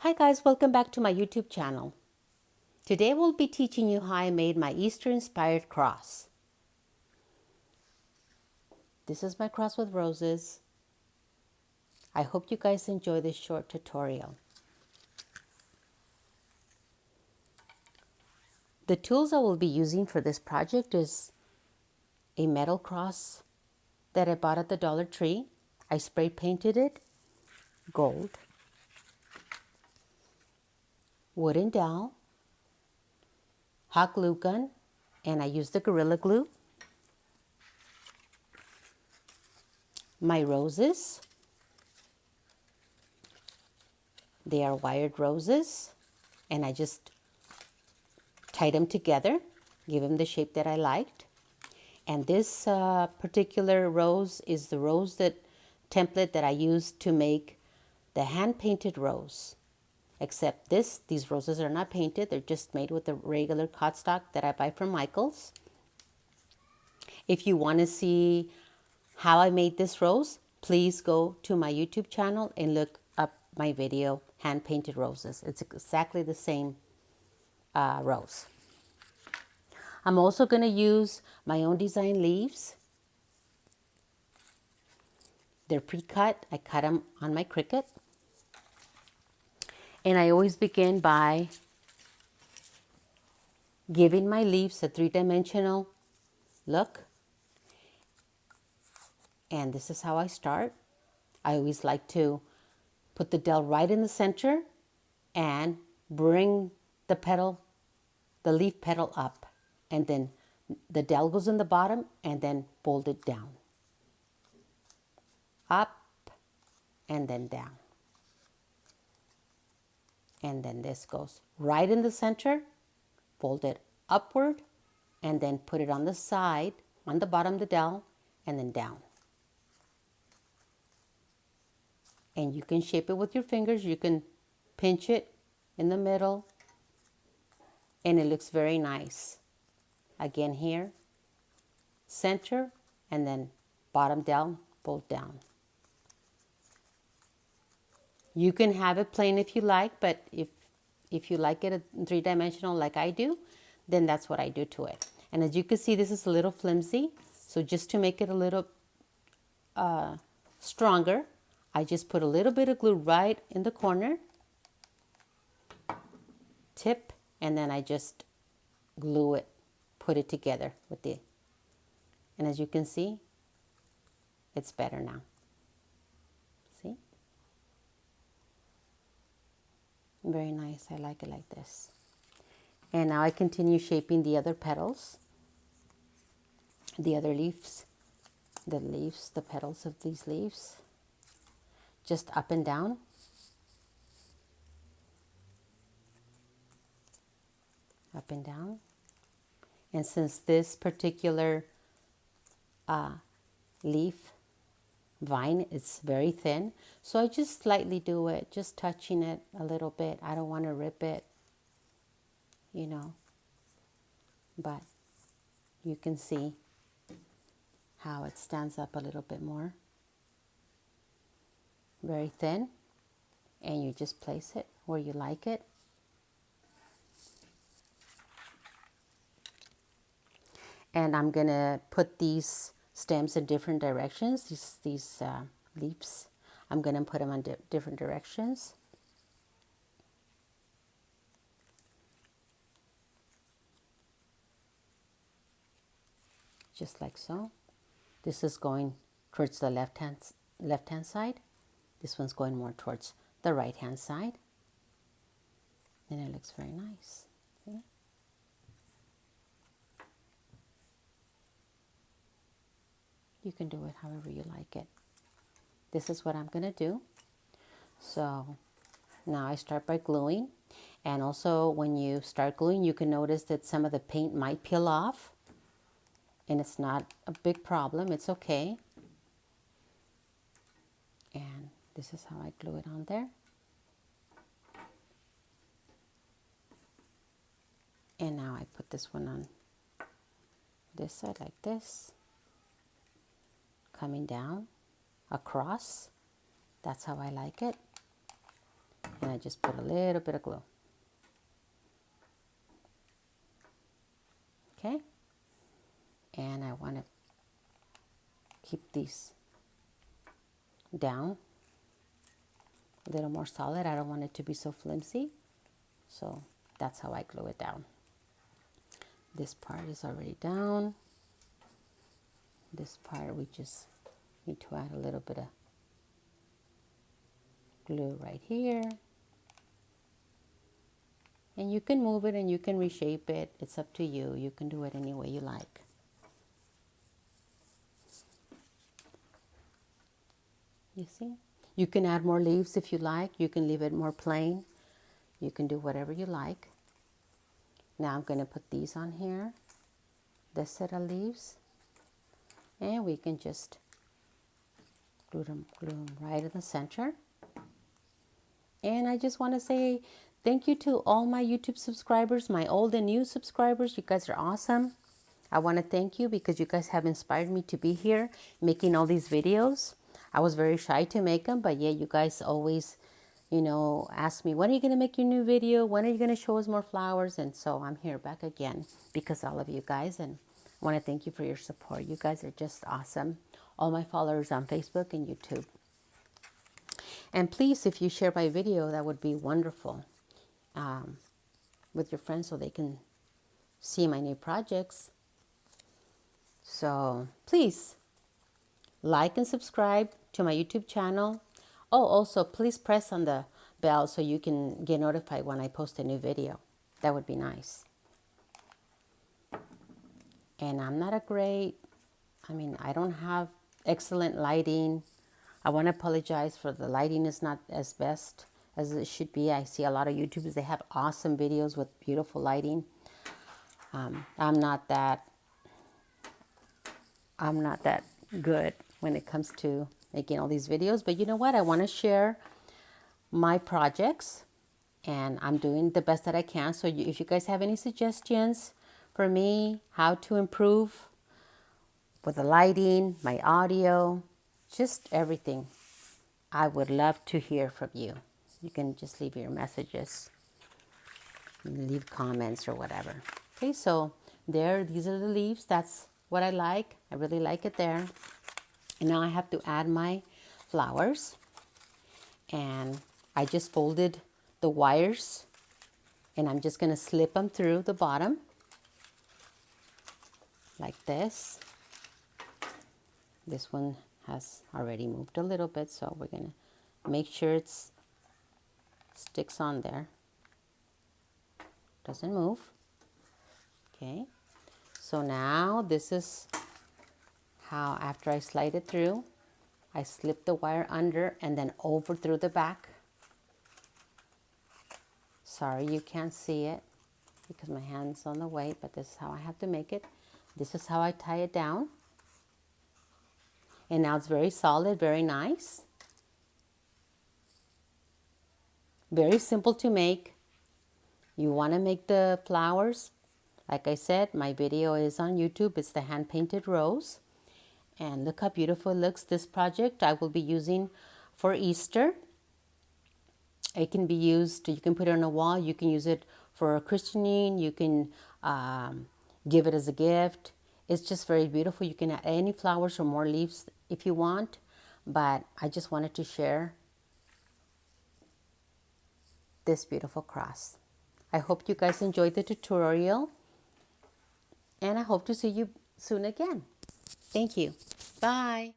Hi guys, welcome back to my YouTube channel. Today we'll be teaching you how I made my Easter inspired cross. This is my cross with roses. I hope you guys enjoy this short tutorial. The tools I will be using for this project is a metal cross that I bought at the Dollar Tree. I spray painted it gold, wooden dowel, hot glue gun, and I used the Gorilla Glue. My roses, they are wired roses, and I just tied them together, give them the shape that I liked. And this particular rose is the rose template that I used to make the hand-painted rose. Except these roses are not painted, they're just made with the regular cardstock that I buy from Michael's. If you want to see how I made this rose, please go to my YouTube channel and look up my video, Hand-Painted Roses. It's exactly the same rose. I'm also going to use my own design leaves. They're pre-cut. I cut them on my Cricut. And I always begin by giving my leaves a three-dimensional look. And this is how I start. I always like to put the dowel right in the center and bring the leaf petal up. And then the dowel goes in the bottom and then fold it down. Up and then down. And then this goes right in the center, fold it upward, and then put it on the side, on the bottom of the dowel, and then down. And you can shape it with your fingers. You can pinch it in the middle, and it looks very nice. Again here, center, and then bottom down, fold down. You can have it plain if you like, but if you like it three-dimensional like I do, then that's what I do to it. And as you can see, this is a little flimsy. So just to make it a little stronger, I just put a little bit of glue right in the corner, tip, and then I just glue it, put it together with the, and as you can see, it's better now. See? Very nice. I like it like this. And now I continue shaping the other petals, the other leaves, the petals of these leaves, just up and down. Up and down. And since this particular leaf vine is very thin, so I just slightly do it, just touching it a little bit. I don't want to rip it, you know, but you can see how it stands up a little bit more. Very thin, and you just place it where you like it. And I'm gonna put these stems in different directions, these leaves. I'm gonna put them in different directions. Just like so. This is going towards the left hand side. This one's going more towards the right hand side. And it looks very nice. See? You can do it however you like it. This is what I'm going to do. So now I start by gluing. And also when you start gluing, you can notice that some of the paint might peel off. And it's not a big problem. It's okay. And this is how I glue it on there. And now I put this one on this side like this. Coming down across. That's how I like it. And I just put a little bit of glue. Okay? And I want to keep these down a little more solid. I don't want it to be so flimsy. So that's how I glue it down. This part is already down. This part we just need to add a little bit of glue right here. And you can move it and you can reshape it. It's up to you. You can do it any way you like. You see? You can add more leaves if you like. You can leave it more plain. You can do whatever you like. Now I'm going to put these on here. This set of leaves. And we can just glue them right in the center. And I just want to say thank you to all my YouTube subscribers, my old and new subscribers. You guys are awesome. I want to thank you because you guys have inspired me to be here making all these videos. I was very shy to make them, but yeah, you guys always, ask me, when are you going to make your new video? When are you going to show us more flowers? And so I'm here back again because of all of you guys. And I want to thank you for your support. You guys are just awesome. All my followers on Facebook and YouTube. And please, if you share my video, that would be wonderful with your friends so they can see my new projects. So please like and subscribe to my YouTube channel. Oh, also please press on the bell so you can get notified when I post a new video. That would be nice. And I'm not I don't have excellent lighting. I want to apologize for the lighting is not as best as it should be. I see a lot of YouTubers, they have awesome videos with beautiful lighting. I'm not that good when it comes to making all these videos, but you know what? I want to share my projects and I'm doing the best that I can. So if you guys have any suggestions for me, how to improve with the lighting, my audio, just everything, I would love to hear from you. You can just leave your messages, leave comments or whatever. Okay, so these are the leaves. That's what I like. I really like it there. And now I have to add my flowers. And I just folded the wires and I'm just going to slip them through the bottom like this. This one has already moved a little bit, so we're going to make sure it sticks on there. Doesn't move. Okay. So now this is how, after I slide it through, I slip the wire under and then over through the back. Sorry you can't see it because my hand's on the way, but this is how I have to make it. This is how I tie it down. And now it's very solid, very nice. Very simple to make. You want to make the flowers. Like I said, my video is on YouTube. It's the hand-painted rose. And look how beautiful it looks. This project I will be using for Easter. It can be used, you can put it on a wall. You can use it for christening. You can give it as a gift. It's just very beautiful. You can add any flowers or more leaves if you want. But I just wanted to share this beautiful cross. I hope you guys enjoyed the tutorial. And I hope to see you soon again. Thank you. Bye.